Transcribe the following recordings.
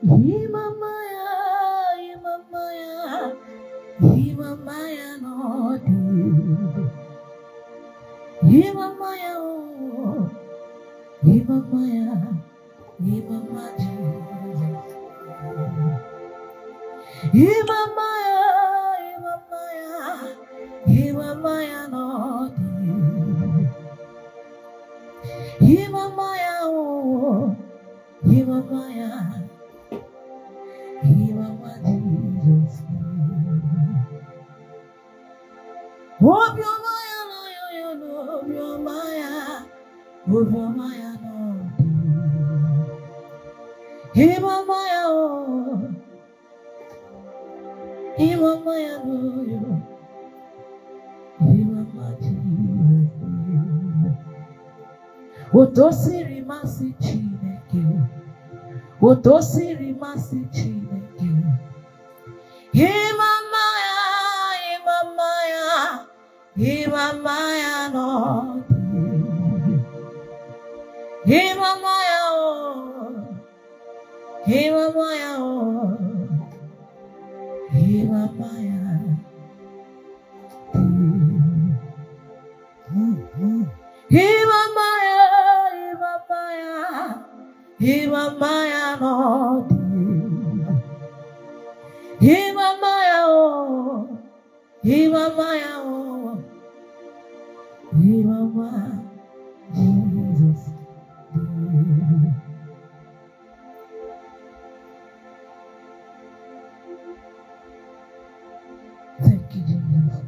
Imamaya, Imamaya, Imamaya Nodi. Imamaya, Imamaya, Imamaya. Imamaya, Imamaya, Imamaya Nodi. Imamaya, Imamaya, Imamaya Jesus. Oh, Maya, no, yo, no, Maya, oh, Maya, no. Imamaya, oh, Imamaya, no, yo, Imamaya Jesus. Otosiri masi Chineke, Otosiri masi Chineke. Imamaya, Imamaya, Imamaya no. Imamaya, Imamaya, Imamaya. Imamaya, Imamaya, Imamaya no. Imamaya, Imamaya, Imamaya, Jesus. Thank you, Jesus.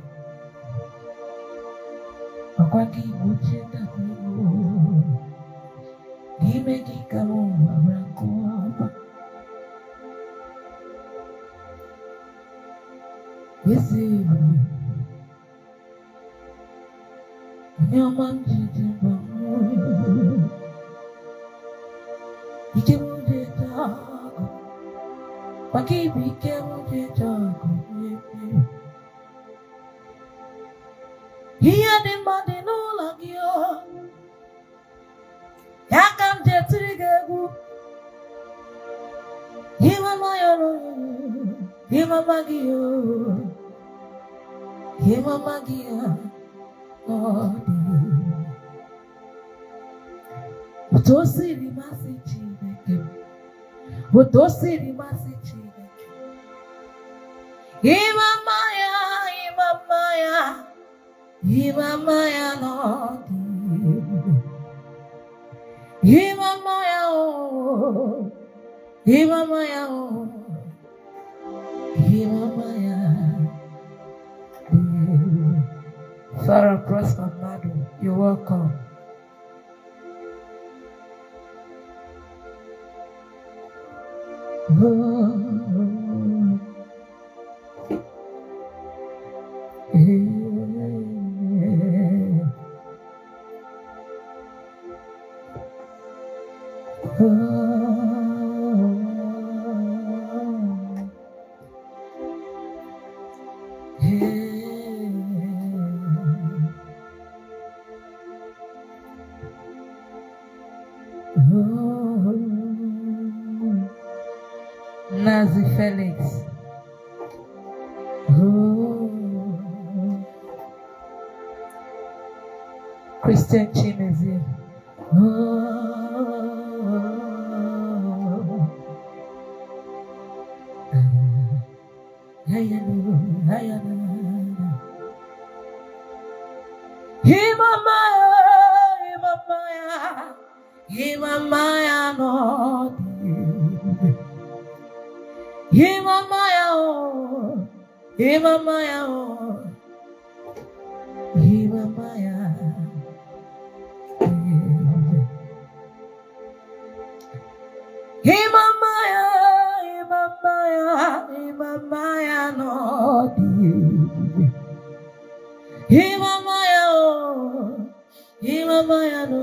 Akwaki bucheta kuibu, gimeki kamo abrakoba. Yesi, nyaman jiti bamu, ike mujeta, paki bike mujeta kuibu. Hiya di madi no lagyo, yakam jetrigegu. Imamaya, Imamagyo, Imamagyo, Lord. Utosiri masi Chineke, Utosiri masi Chineke. Imamaya, Imamaya, Imamaya, Lord. Imamaya, Imamaya, Imamaya. Farah Prosper Madu, you're welcome. Nazi Felix. Christian Chimezi. Imamaya no. Imamaya, Imamaya, Imamaya. Imamaya, Imamaya, Imamaya no. Imamaya, Imamaya no.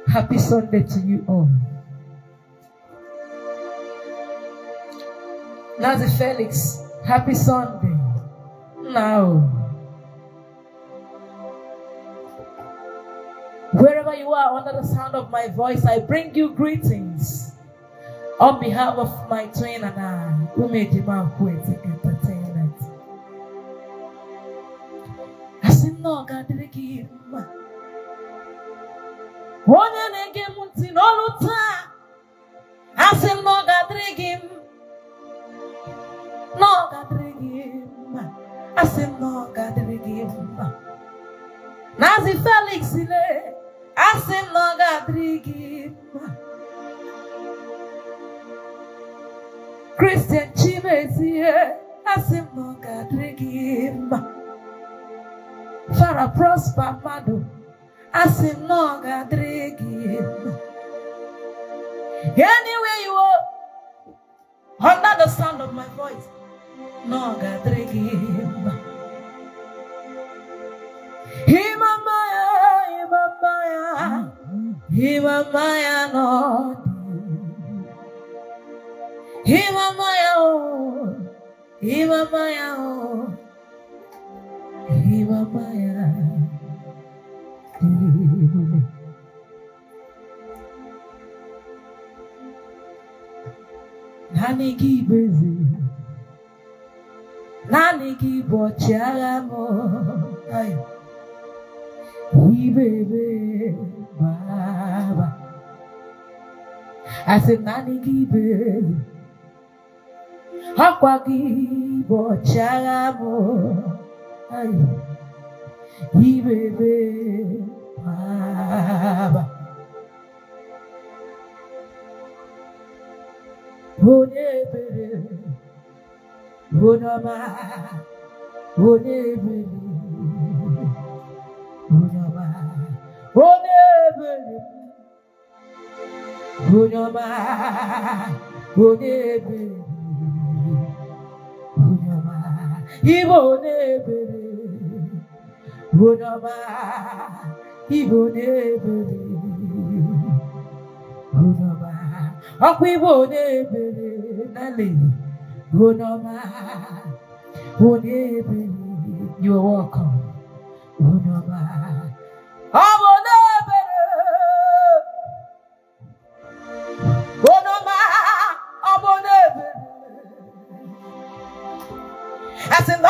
Happy Sunday to you all. Nazi Felix, happy Sunday. Now, Wherever you are under the sound of my voice, I bring you greetings on behalf of my twin and I, who made you my poetic entertainment. I say no, God, give him. One and again, Muntin all the time. I say no, God, give him. No, God, give him. I say no, God, give him. Nazi Felix, I say no, God, give him. Christian Chibesi, I say no, God, give him. Farah Prosper Mado, I say no, God, give him. Anywhere you are, under the sound of my voice, no, God, give him. Himamaya, no. Himamaya, oh. Himamaya, oh. Himamaya. Nani ki busy. Nani ki bochamo. Ay. Baby, Baba. I said, Nani Gibe, Hakwagi, Bochamo, baby, Baba. Bonebere, Bonama, Bonebere. You're welcome. I said,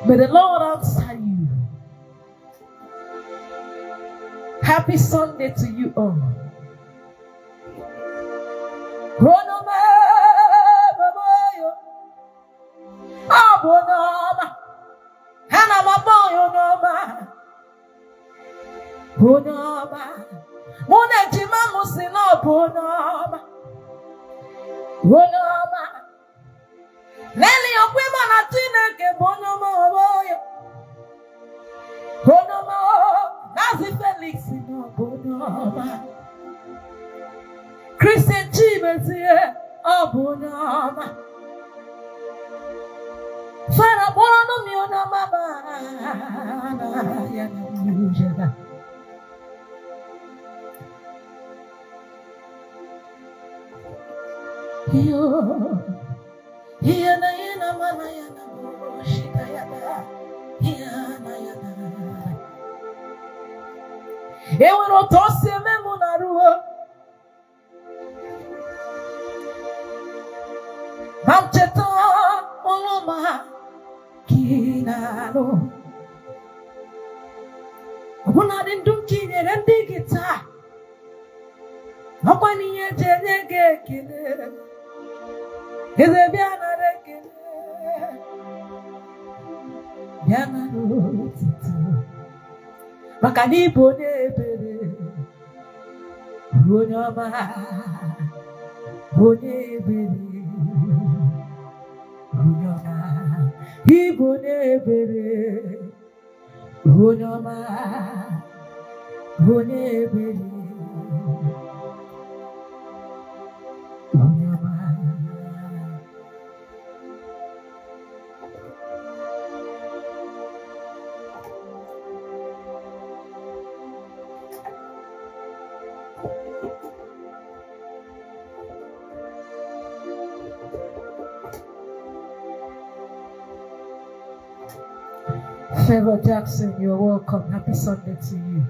may the Lord answer you. Happy Sunday to you all. Nelly of women are teenage Bonoma. Bonoma, Nazi Felix in Bonoma. Christian Chibes here, oh Bonoma. Farah Bonoma, Mama. Yo. Yana mana yana shida yana yana. Ewe no tose me munaruo. Mamcheta oloma kinalo. Abuna dindunki nyerende gita. Mapani yejenege kile. Biana rekene, biana rotito. Makani bone bere, bonyama, bone bere. Unyoma, Ibonebere, Unyoma, Ibonebere, Unyoma. Favor Jackson, you're welcome. Happy Sunday to you.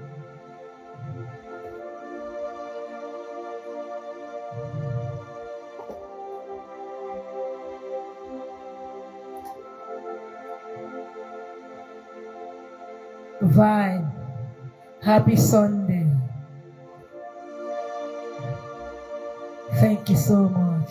Vine, happy Sunday. Thank you so much.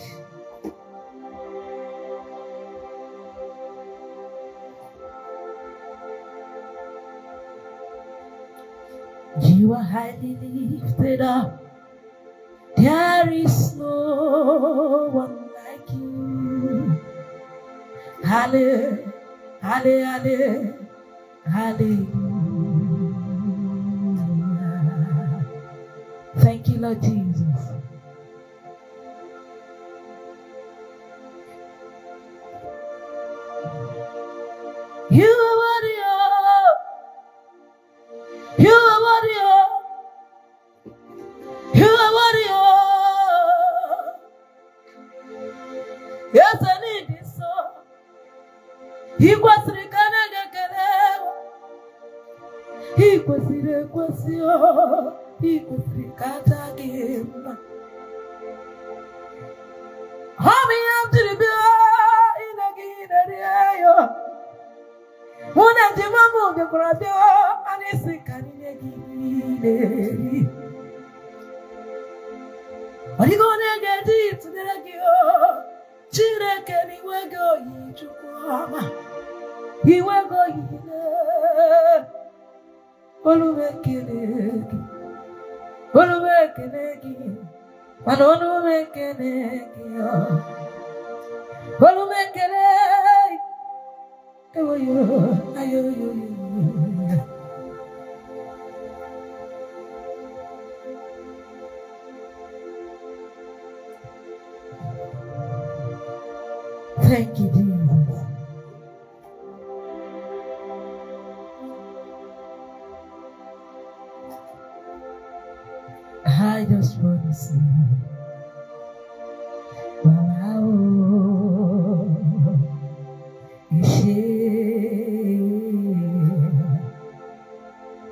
You are highly lifted up. There is no one like you. Hallelujah, hallelujah, hallelujah. Thank you, Lord Jesus. You are worthy. You are worthy. You are worthy. Yes, I need this song. He was the He was the question. He was the Katagim. Hurry up to the bill in a when I do my move, the brother, and it's a canny. Are you going to get it to the radio? Children, can you go to Guama? He will go in. Olumekelegi, Olumekelegi, Olumekelegi, Olumekelegi. Thank you, Jesus. I just want to see.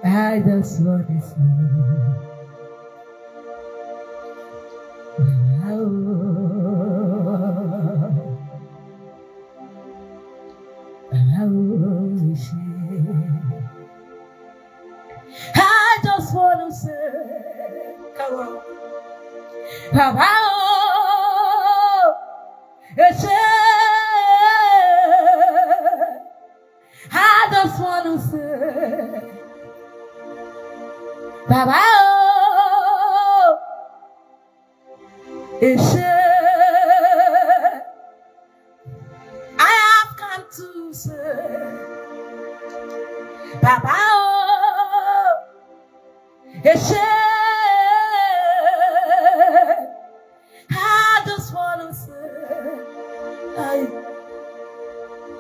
I just want to see. I just want to say, come on. I just want to say, Baba, I have come to say, Baba, I just want to say,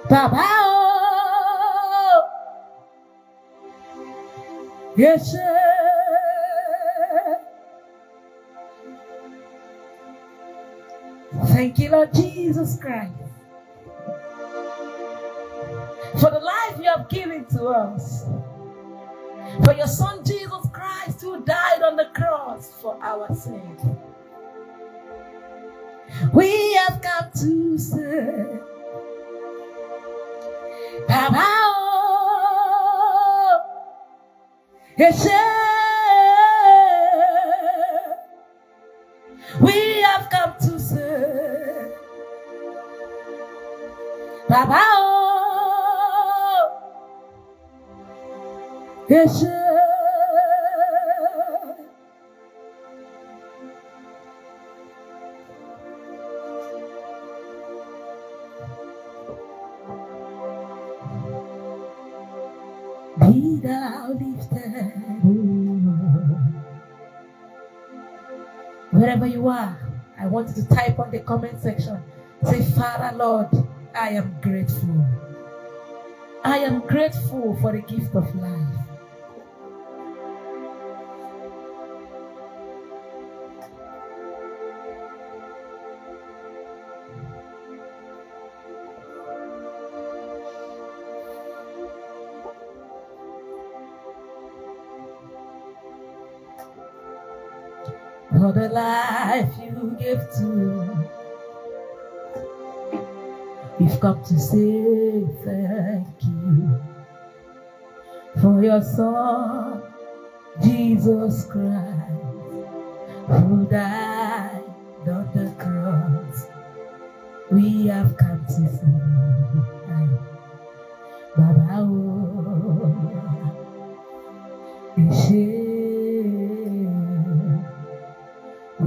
Baba, yes. Thank you, Lord Jesus Christ, for the life you have given to us, for your Son Jesus Christ who died on the cross for our sins. We have come to say, Baba, yes, we have come to say, Baba, yes. Be thou lifted, O Lord. Wherever you are, I want you to type on the comment section. Say, Father, Lord, I am grateful. I am grateful for the gift of life. For the life you gave to, we've come to say thank you for your Son, Jesus Christ, who died on the cross. We have come to say, Baba,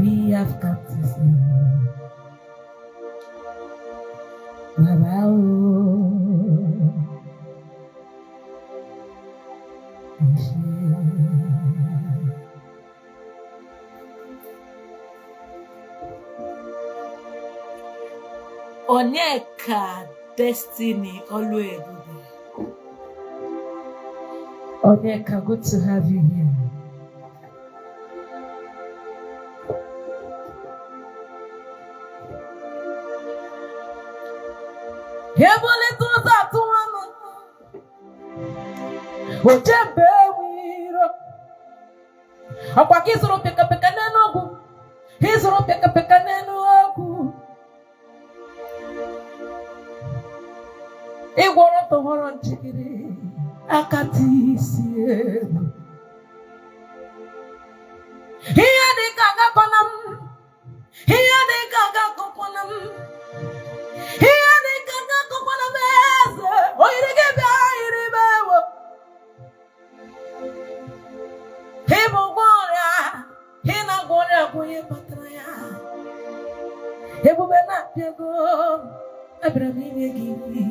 we have come to say, Baba, Onyeka Destiny Oluebube. Onyeka, good to have you here. Hebole to that one. Ojebe wiro. Akwa kizuru peka peka nenogu. Hizuru peka peka nenogu. Igworo to horo nchikiri. Akati siye. Hiya de kaga konam. Hiya de kaga konam. Hiya de kaga konam. Oire gebe aire bewo. Hebo goria. Hina goria kuye patraya. Hebo bena piego. Abramine gini.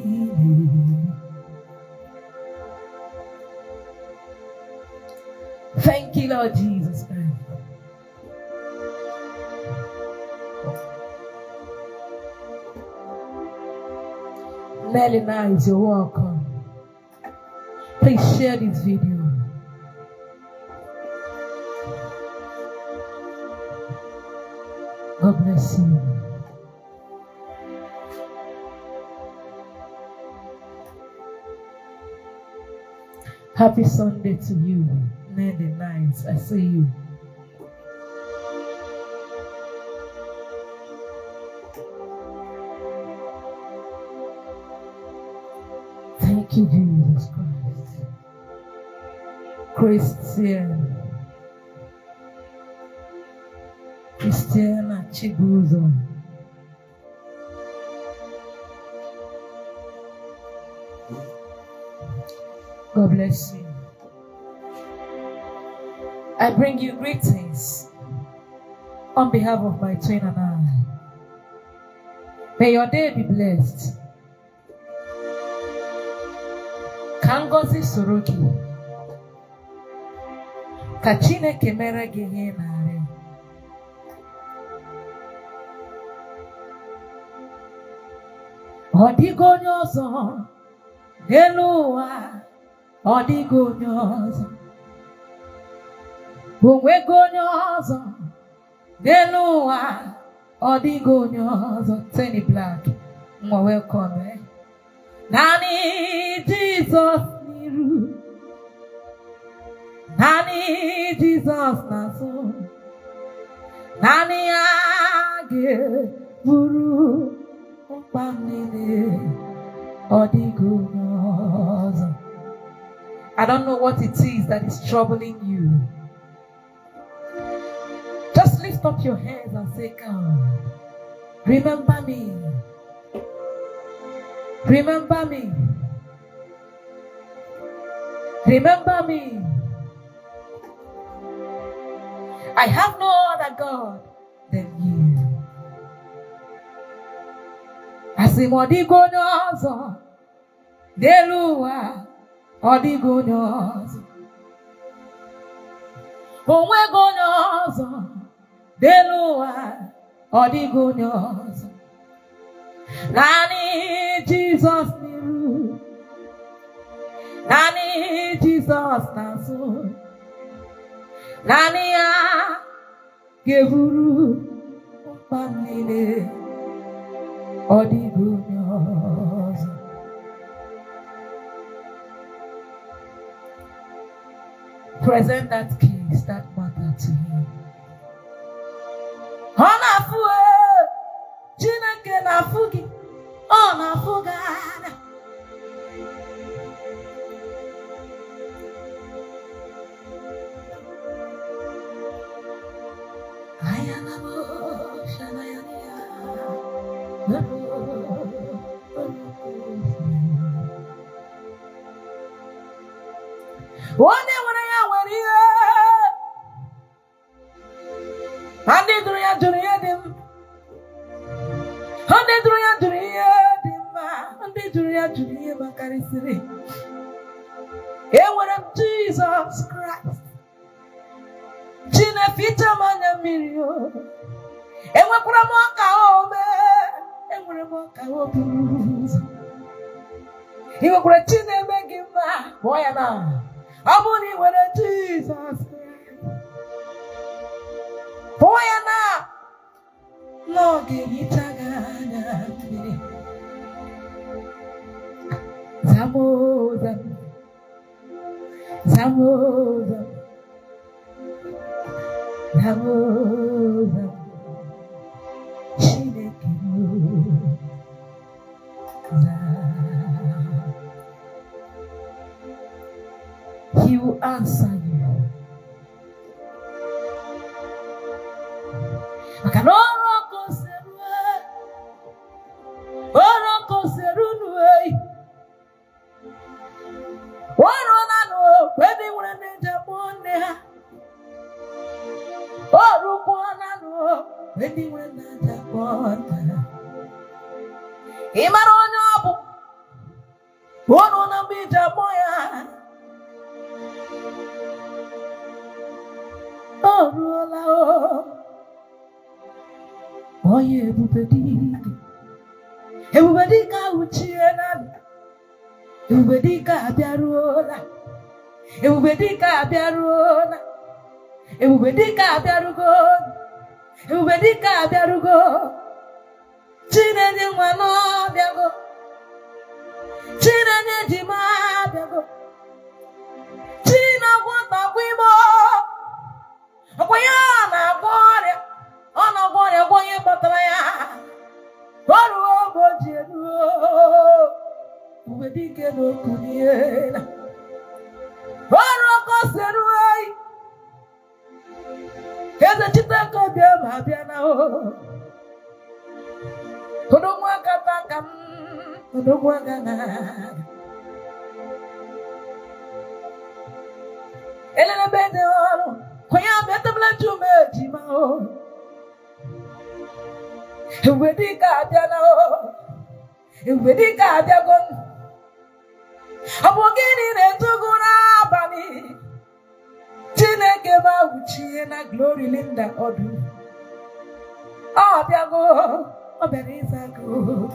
Thank you, Lord Jesus Christ. Nelly Nice, you're welcome. Please share this video. God bless you. Happy Sunday to you, Nelly Nice. I see you. Thank you, Jesus Christ. Christiana Chibuzo. God bless you. I bring you greetings on behalf of my twin and I. May your day be blessed. Kangozi Soroki. Kachine Kemera Gehenare. Odigo nyozo. Elua. Odigo nyozo. Owego nyozo. Elua. Odigo nyozo. Tenny Black. More welcome, eh? Nani Jesus niru. Nani Jesus naso. Nani age buru upamine odigo nyozo. I don't know what it is that is troubling you. Just lift up your hands and say, God, remember me. Remember me. Remember me. I have no other God than you. Asimodigo nyozo. Delua. Odigunyozo. Onwegunyozo. Delua. Odigunyozo. Nani Jesus niru. Nani Jesus naso. Nani ya gevuru. Pamile. Odigunyozo. Present that case, that matter to him. Onafue, Chineke nafugi, onafugana. Ayanamo, shanayania. One day when I were here, and they do ya them, and they do ya them, and they do ya Bakarisiri. Here what of Jesus Christ, Gina Fita Mana Mirio, and what Ramoka Ome, and what Ramoka Opus. He will great in a begging boy and Abuni when a Jesus Christ. Boy and no give it again. Zamoza, Zamoza, Zamoza, Shinekimu, He will answer you. Glory Linda Odu. Oh, Biago, oh, Benizago.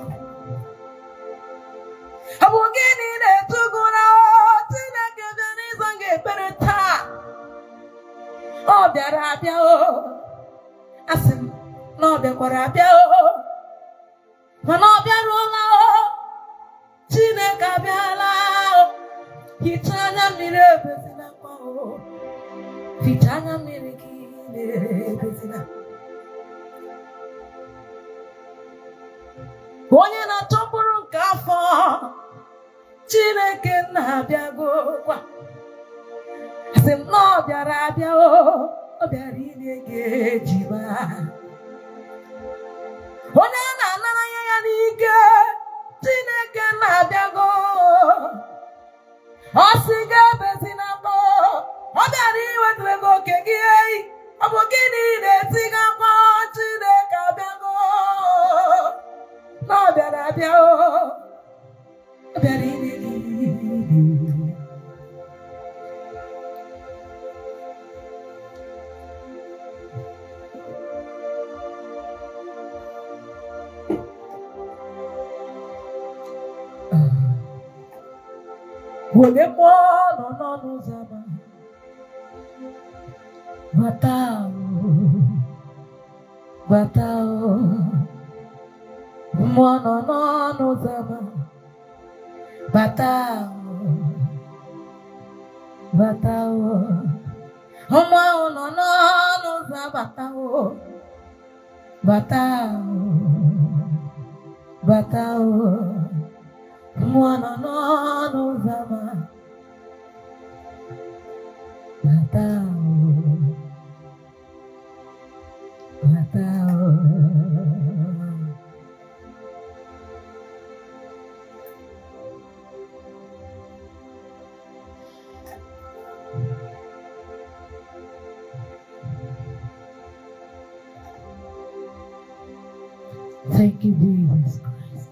I will get in there to go out to the Benizange Beneta. Oh, Biarabia, I said, no, Biarabia, Manobia Rola, Chineka Biala, Hitana Mirebezinapo, Hitana Miriki. Onye na tọpụrụ nke afọ Chineke na-abịago kwa asị m na ọ bịara abịa ọ bịara inye gị ejiba onye na-anara ya n'ike Chineke na-abịago ọ sị ga ebezina mbọ ọ bịara iwetara gị oke gị ọ bụ gịnị na-etiga mkpọ Chineke abịago na ọ bịara abịa ọ bịara inye gị Ole mono no zama. Batao. Batao. Mono no zama. Batao. Batao. Mono no zama. Batao. Batao. Batao. Mono no zama. Batao. Batao. Thank you, Jesus Christ.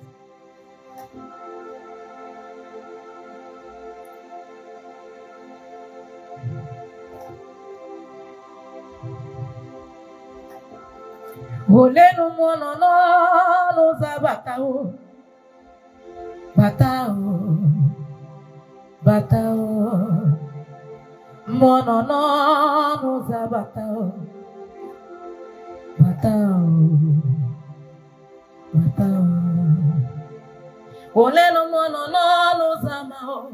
Ole no mono no za batao. Batao. Batao. Mono no za batao. Batao. Batao. Ole no mono no za mao.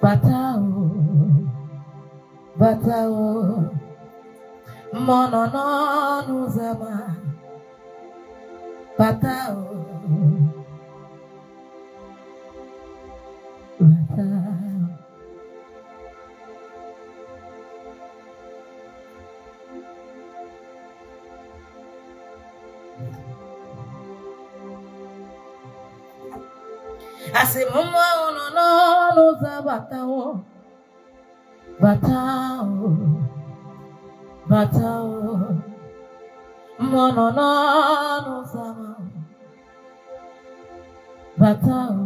Batao. Batao. Mono no zama. Batao. Batao. I say, Mama, no batao. Batao. Batao. Mono no zama. Batao.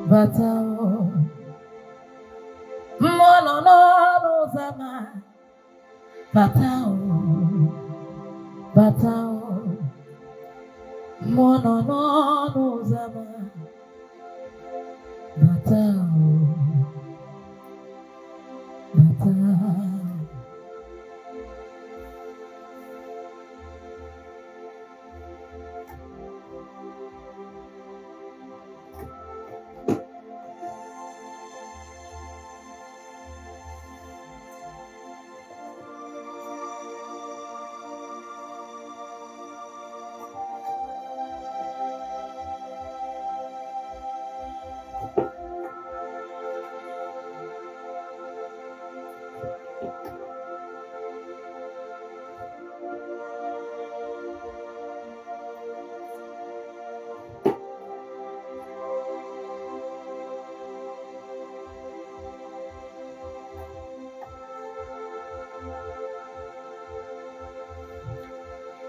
Batao. Mono no zama. Batao. Batao. Mono no zama. Batao. Batao.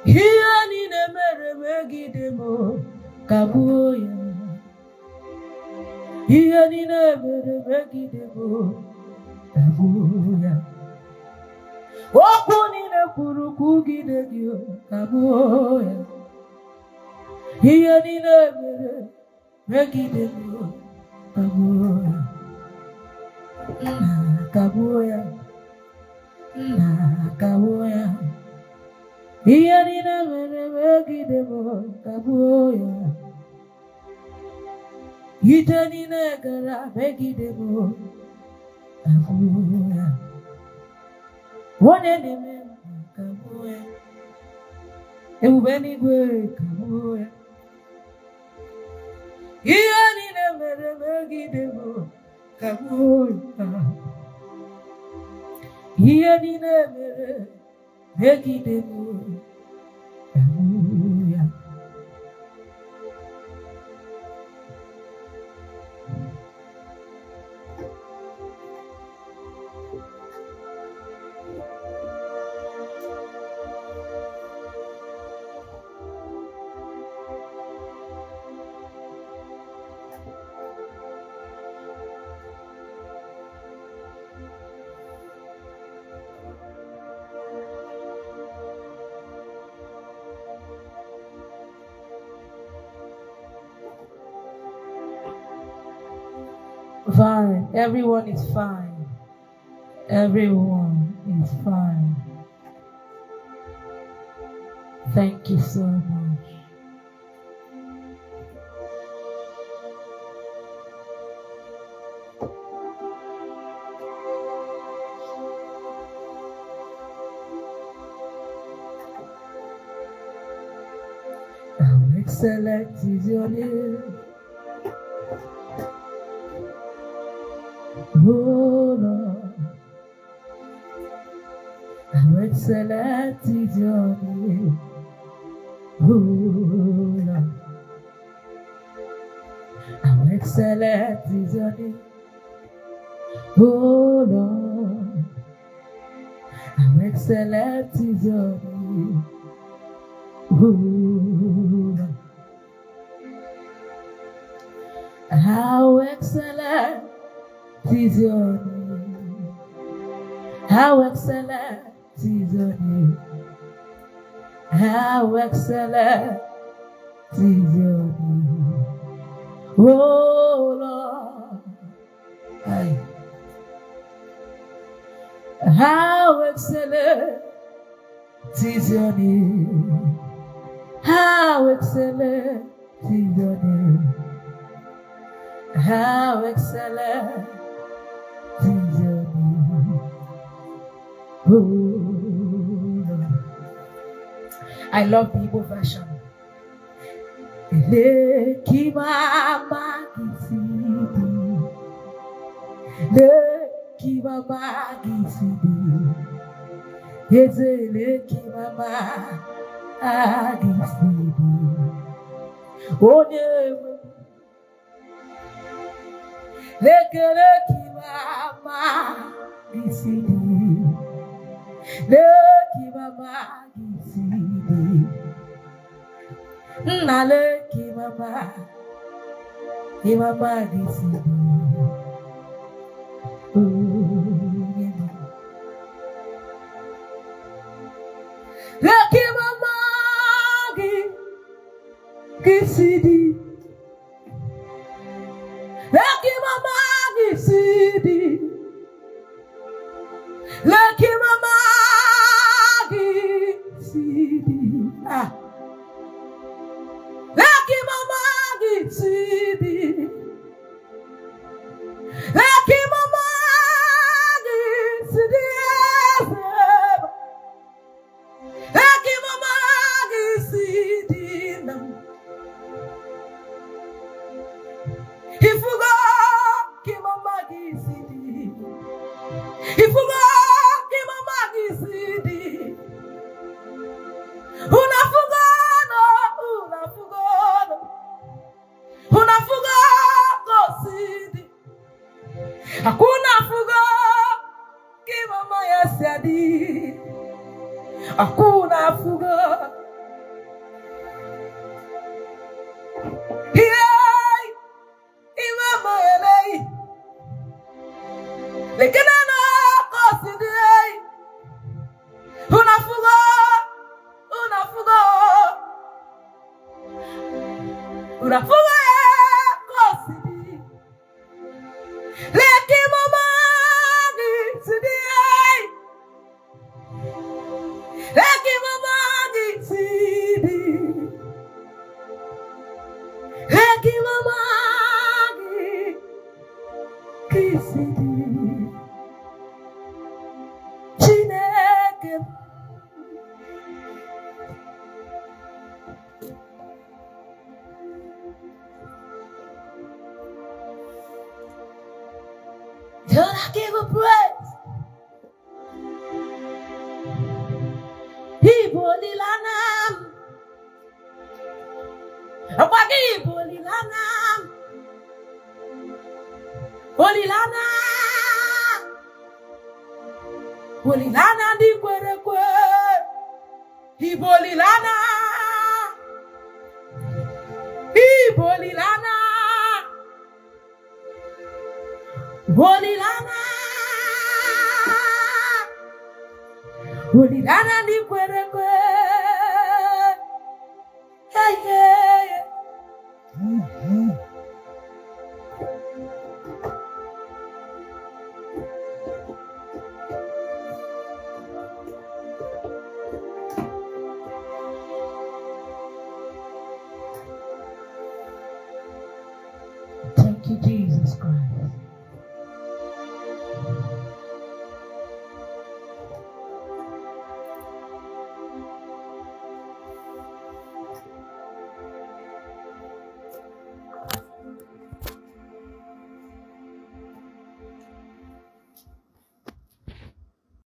Here ni nemere megidemo kabuya. Here ni nemere megidemo kabuya. Oku ni nekuru kugidegyo kabuya. Here ni nemere megidemo kabuya. Kabuya. Kabuya. Iyarina megidemo kabuya. Yitanina gara megidemo kabuya. One neme kabuya. Eubeni gwe kabuya. Iyarina megidemo kabuya. Iyarina megidemo. Hallelujah. Fine. Everyone is fine. Everyone is fine. Thank you so much. How excellent is your name, oh Lord. How excellent is your name, oh Lord. How excellent is your name, oh Lord. How excellent is your name, oh Lord. How excellent is your name. How excellent is your name. How excellent is your name, oh Lord. Aye. How excellent is your name. How excellent is your name. How excellent is your name, oh Lord. I love the Igbo version. Leki mama gisidi, leki mama gisidi, yeze leki mama gisidi, onye leki mama gisidi, leki mama gisidi, na leki mama gisidi. Leki mama gisidi, leki mama gisidi, leki mama gisidi, ah, leki mama gisidi, leki mama gisidi, leki mama gisidi. If you go, give mama gisidi. If you go, give mama gisidi. Unafugano, unafugano, unafugano sidi. Hakuna fugo, give mama yasiadi. Hakuna fugo. Lekena no kosidi, unafugo, unafugo kosidi. Leki mama gisidi, leki mama gisidi, leki mama gisidi. Till I give a praise. Iboli lanam. Apagi iboli lanam. Boli lanam. Boli lanam di kwere kwe. Iboli lanam. Iboli lanam. Bolilana, bolilana ni kwere kwe, hey yeah.